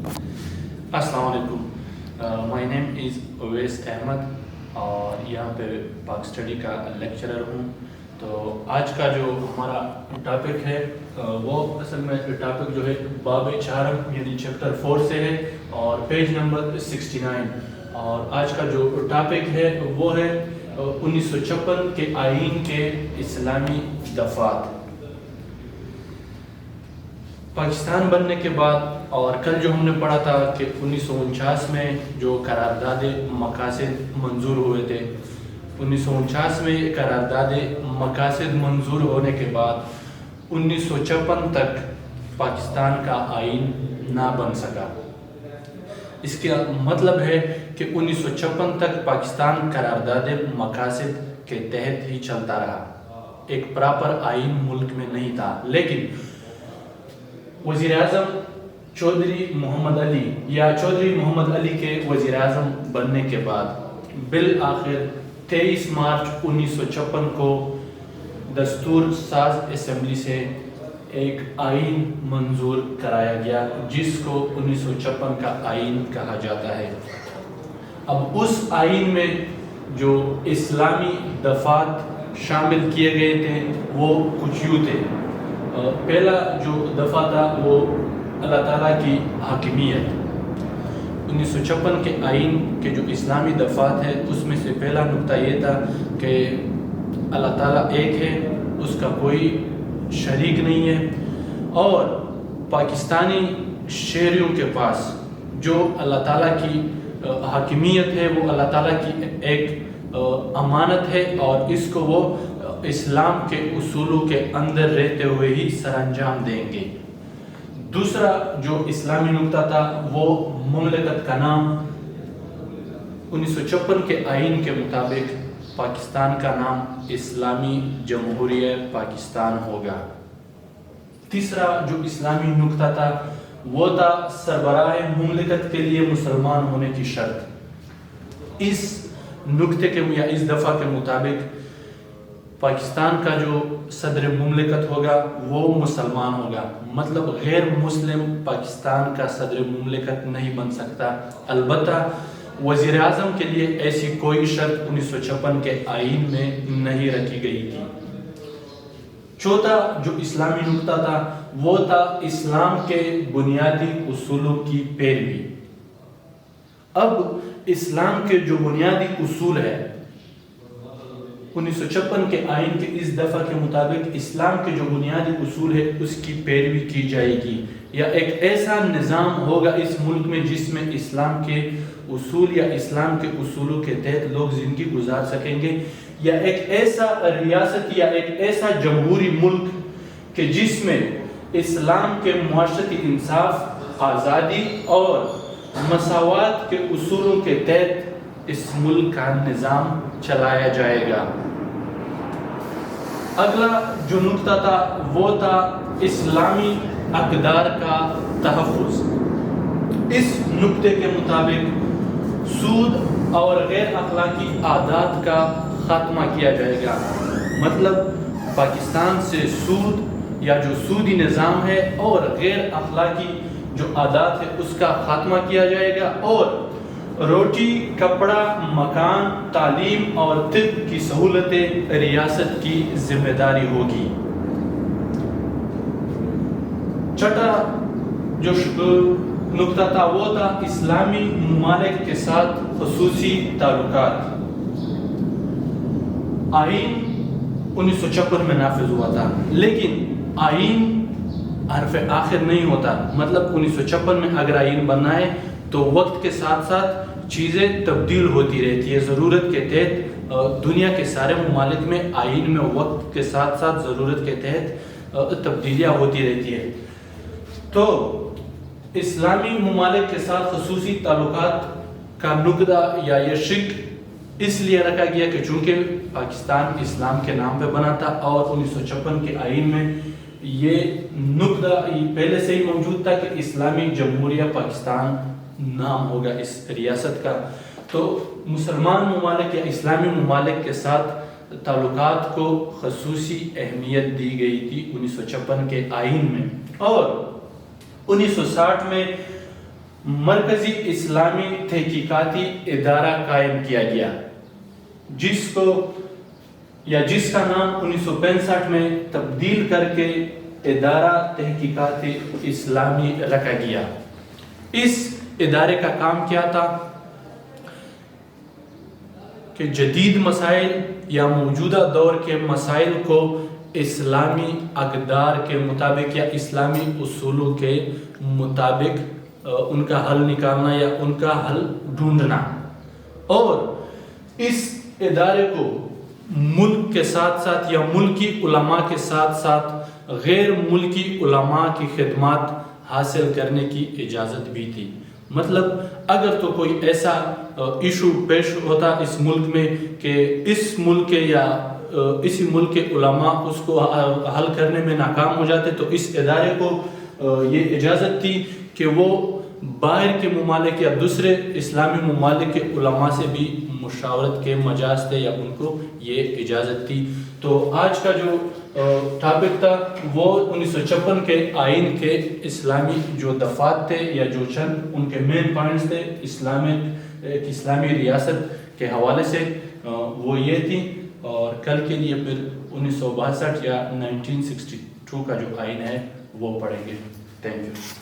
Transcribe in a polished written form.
السلام علیکم، مائی نیم از اویس احمد اور یہاں پہ پاک اسٹڈی کا لیکچرر ہوں. تو آج کا جو ہمارا ٹاپک ہے وہ اصل میں ٹاپک جو ہے باب چہارم یعنی چیپٹر 4 سے ہے اور پیج نمبر 69. اور آج کا جو ٹاپک ہے وہ ہے 1956 کے آئین کے اسلامی دفعات. پاکستان بننے کے بعد اور کل جو ہم نے پڑھا تھا کہ 1949 میں جو قرارداد مقاصد منظور ہوئے تھے، 1949 میں قرارداد مقاصد منظور ہونے کے بعد 1956 تک پاکستان کا آئین نہ بن سکا. اس کا مطلب ہے کہ 1956 تک پاکستان قرارداد مقاصد کے تحت ہی چلتا رہا، ایک پراپر آئین ملک میں نہیں تھا. لیکن وزیر اعظم چودھری محمد علی کے وزیر اعظم بننے کے بعد بالآخر 23 مارچ 1956 کو دستور ساز اسمبلی سے ایک آئین منظور کرایا گیا جس کو 1956 کا آئین کہا جاتا ہے. اب اس آئین میں جو اسلامی دفعات شامل کیے گئے تھے وہ کچھ یوں تھے. پہلا جو دفعہ تھا وہ اللہ تعالیٰ کی حاکمیت. 1956 کے آئین کے جو اسلامی دفعات ہے اس میں سے پہلا نقطہ یہ تھا کہ اللہ تعالیٰ ایک ہے، اس کا کوئی شریک نہیں ہے، اور پاکستانی شہریوں کے پاس جو اللہ تعالیٰ کی حاکمیت ہے وہ اللہ تعالیٰ کی ایک امانت ہے اور اس کو وہ اسلام کے اصولوں کے اندر رہتے ہوئے ہی سر انجام دیں گے. دوسرا جو اسلامی نقطہ تھا وہ مملکت کا نام 1956 کے آئین کے مطابق پاکستان کا نام اسلامی جمہوریہ پاکستان ہوگا. تیسرا جو اسلامی نقطہ تھا وہ تھا سربراہ مملکت کے لیے مسلمان ہونے کی شرط. اس نقطے کے یا اس دفعہ کے مطابق پاکستان کا جو صدر مملکت ہوگا وہ مسلمان ہوگا، مطلب غیر مسلم پاکستان کا صدر مملکت نہیں بن سکتا. البتہ وزیر اعظم کے لیے ایسی کوئی شرط 1956 کے آئین میں نہیں رکھی گئی تھی. چوتھا جو اسلامی نقطہ تھا وہ تھا اسلام کے بنیادی اصولوں کی پیروی. اب اسلام کے جو بنیادی اصول ہے 1956 کے آئین کے اس دفعہ کے مطابق اسلام کے جو بنیادی اصول ہے اس کی پیروی کی جائے گی، یا ایک ایسا نظام ہوگا اس ملک میں جس میں اسلام کے اصول یا اسلام کے اصولوں کے تحت لوگ زندگی گزار سکیں گے، یا ایک ایسا ریاست یا ایک ایسا جمہوری ملک کہ جس میں اسلام کے معاشرتی انصاف، آزادی اور مساوات کے اصولوں کے تحت اس ملک کا نظام چلایا جائے گا. اگلا جو نقطہ تھا وہ تھا اسلامی اقدار کا تحفظ. اس نقطے کے مطابق سود اور غیر اخلاقی عادات کا خاتمہ کیا جائے گا. مطلب پاکستان سے سود یا جو سودی نظام ہے اور غیر اخلاقی جو عادات ہے اس کا خاتمہ کیا جائے گا، اور روٹی، کپڑا، مکان، تعلیم اور طب کی سہولتیں ریاست کی ذمہ داری ہوگی. چھٹا جو نقطہ تھا وہ تھا اسلامی ممالک کے ساتھ خصوصی تعلقات. آئین 1956 میں نافذ ہوا تھا، لیکن آئین حرف آخر نہیں ہوتا. مطلب 1956 میں اگر آئین بننا ہے تو وقت کے ساتھ ساتھ چیزیں تبدیل ہوتی رہتی ہے. ضرورت کے تحت دنیا کے سارے ممالک میں آئین میں وقت کے ساتھ ساتھ ضرورت کے تحت تبدیلیاں ہوتی رہتی ہے. تو اسلامی ممالک کے ساتھ خصوصی تعلقات کا نقطہ یا یہ شق اس لیے رکھا گیا کہ چونکہ پاکستان اسلام کے نام پہ بنا تھا اور 1956 کے آئین میں یہ نقطہ پہلے سے ہی موجود تھا کہ اسلامی جمہوریہ پاکستان نام ہوگا اس ریاست کا. تو مسلمان ممالک یا اسلامی ممالک کے ساتھ تعلقات کو خصوصی اہمیت دی گئی تھی 1956 کے آئین میں. اور 1960 میں مرکزی اسلامی تحقیقاتی ادارہ قائم کیا گیا، جس کا نام 1965 میں تبدیل کر کے ادارہ تحقیقات اسلامی رکھا گیا۔ اس ادارے کا کام کیا تھا کہ جدید مسائل یا موجودہ دور کے مسائل کو اسلامی اقدار کے مطابق یا اسلامی اصولوں کے مطابق ان کا حل نکالنا یا ان کا حل ڈھونڈنا، اور اس ادارے کو ملک کے ساتھ ساتھ یا ملکی علماء کے ساتھ ساتھ غیر ملکی علماء کی خدمات حاصل کرنے کی اجازت بھی تھی۔ مطلب اگر تو کوئی ایسا ایشو پیش ہوتا اس ملک میں کہ اس ملک کے یا اسی ملک کے علماء اس کو حل کرنے میں ناکام ہو جاتے، تو اس ادارے کو یہ اجازت تھی کہ وہ باہر کے ممالک یا دوسرے اسلامی ممالک کے علماء سے بھی مشاورت کے مجاز تھے یا ان کو یہ اجازت تھی۔ تو آج کا جو ٹاپک تھا وہ 1956 کے آئین کے اسلامی جو دفعات تھے یا جو چند ان کے مین پوائنٹس تھے اسلامی ریاست کے حوالے سے، وہ یہ تھی۔ اور کل کے لیے پھر 1962 یا 1962 کا جو آئین ہے وہ پڑھیں گے۔ Thank you.